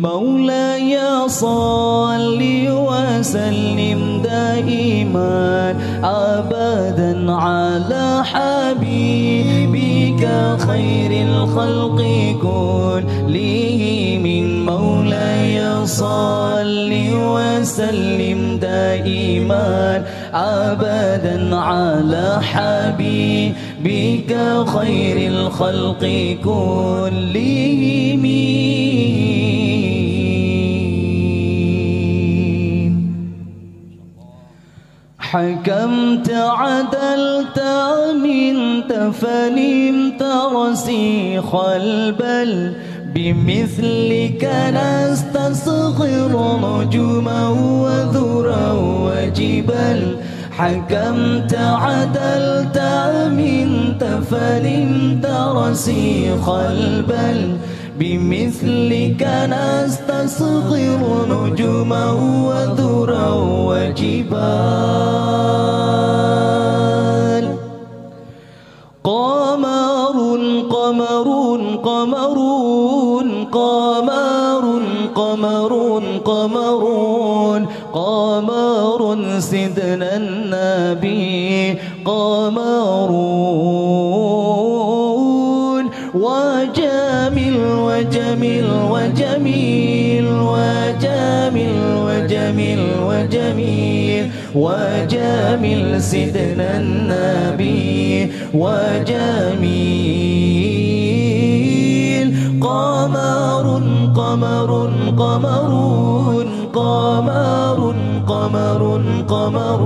مولاي صل وسلم دائما أبدا على حبيبك خير الخلق كلهم. مولاي صل وسلم دائما أبدا على حبيبك خير الخلق كلهم. حكمت عدلت أمنت فنمت رسيخ البل بمثلك نستصغر نجوما وذرا وجبال. حكمت عدلت أمنت فنمت رسيخ البل بمثلك نستصغر نجوما وذرا وجبال. قمر قمر قمر قمر قمر قمر قمر سيدنا النبي قمر وجميل وجميل وجميل وجميل وجميل وجميل وجميل سيدنا النبي وجميل. قمر قمر قمر قمر قمر قمر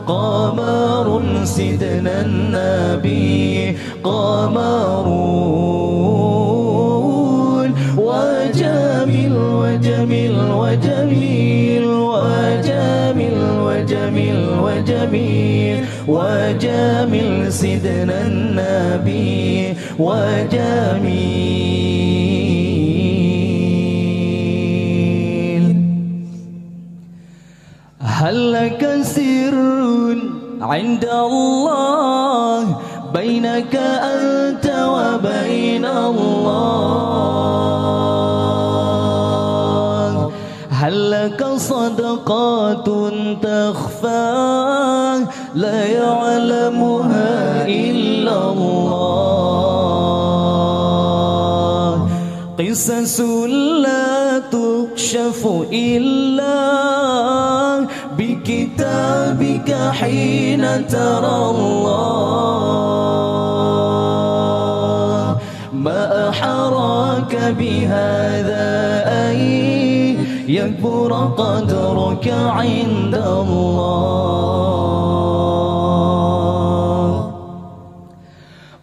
قمر سيدنا النبي قمر وجميل وجميل وجميل وجميل وجميل وجميل وجميل سيدنا النبي وجميل. هل لك سر عند الله بينك أنت وبين الله؟ هل لك صدقات تخفى لا يعلمها إلا الله؟ قصص لا تكشف إلا بكتابك حين ترى الله. ما أحراك بهذا أن يكبر قدرك عند الله.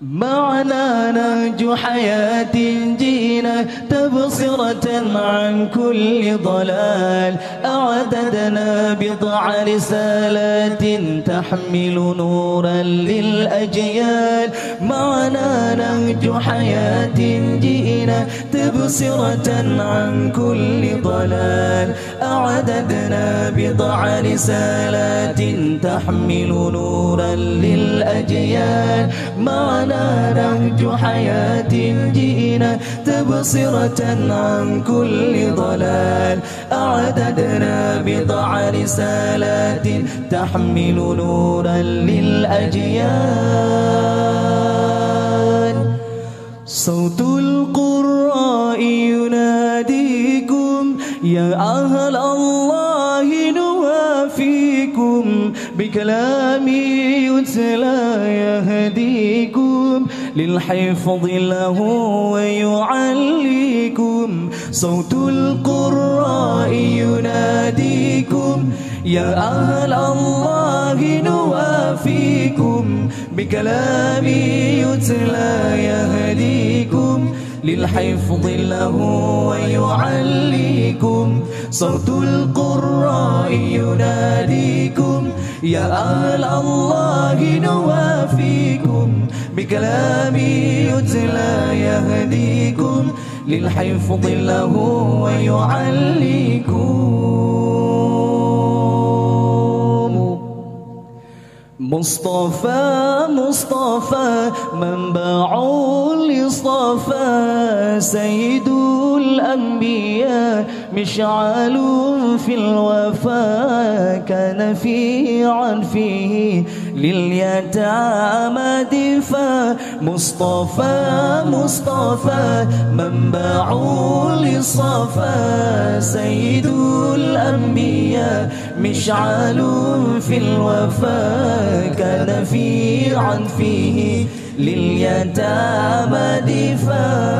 معنا نهج حياة جينا تبصرة عن كل ضلال. أعددنا بضع رسالات تحمل نورا للأجيال. معنا نهج حياة جينا تبصرة عن كل ضلال. أعددنا بضع رسالات تحمل نورا للأجيال. معنا نهج حياة جينا تبصرة عن كل ضلال. أعددنا بضع رسالات تحمل نورا للأجيال. صوت القراء يناديكم يا أهل الله نوافيكم. بكلامي يتلى يهديكم للحفظ له ويعليكم. صوت القراء يناديكم يا أهل الله نوافيكم. بكلامي يتلى يهديكم للحفظ له ويعليكم. صوت القراء يناديكم يا أهل الله نوافيكم. بكلامي يتلى يهديكم للحفظ له ويعليكم. مصطفى مصطفى منبع الاصطفى سيد الأنبياء مشعل في الوفا كان نفيعا فيه لليتامى دفا مصطفى مصطفى منبع الاصطفى سيد الأنبياء مشعل في الوفا كان نفيعا فيه لليتامى دفا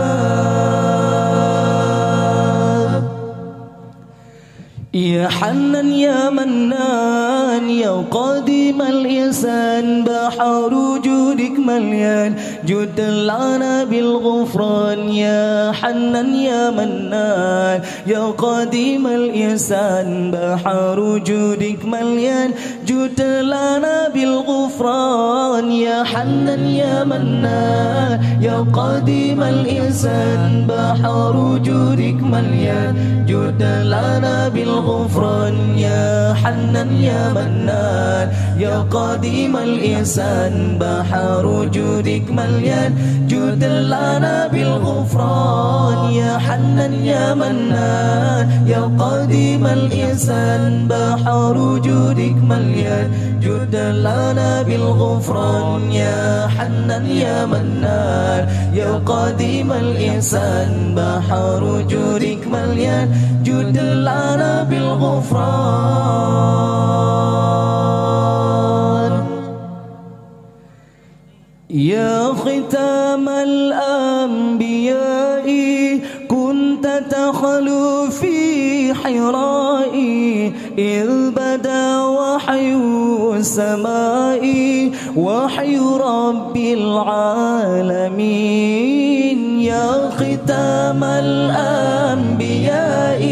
يا حنان يا منان يا قادم الإحسان بحر جودك مليان جد لنا بالغفران يا حنان يا منان يا قادم الإحسان بحر جودك مليان جد لنا بالغفران يا حنان يا منان يا قادم الإحسان بحر جودك مليان جد لنا بالغفران يا حنان يا منان يا قديم الإحسان بحر جودك مليان جود لنا بالغفران يا حنان يا منان يا قديم الإحسان بحر جودك مليان جود لنا بالغفران يا حنان يا منان يا قديم الإحسان بحر جودك مليان جود لنا بالغفران يا ختام الأنبياء كنت تخلو في حرائي إذ بدا وحي السماء وحي رب العالمين يا ختام الأنبياء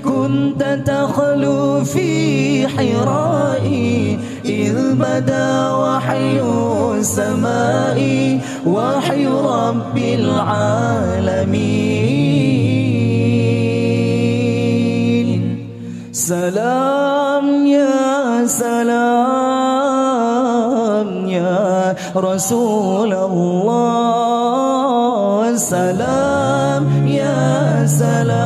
كنت تخلو في حرائي إذ بدا وحي السماء وحي رب العالمين سلام يا سلام يا رسول الله سلام يا سلام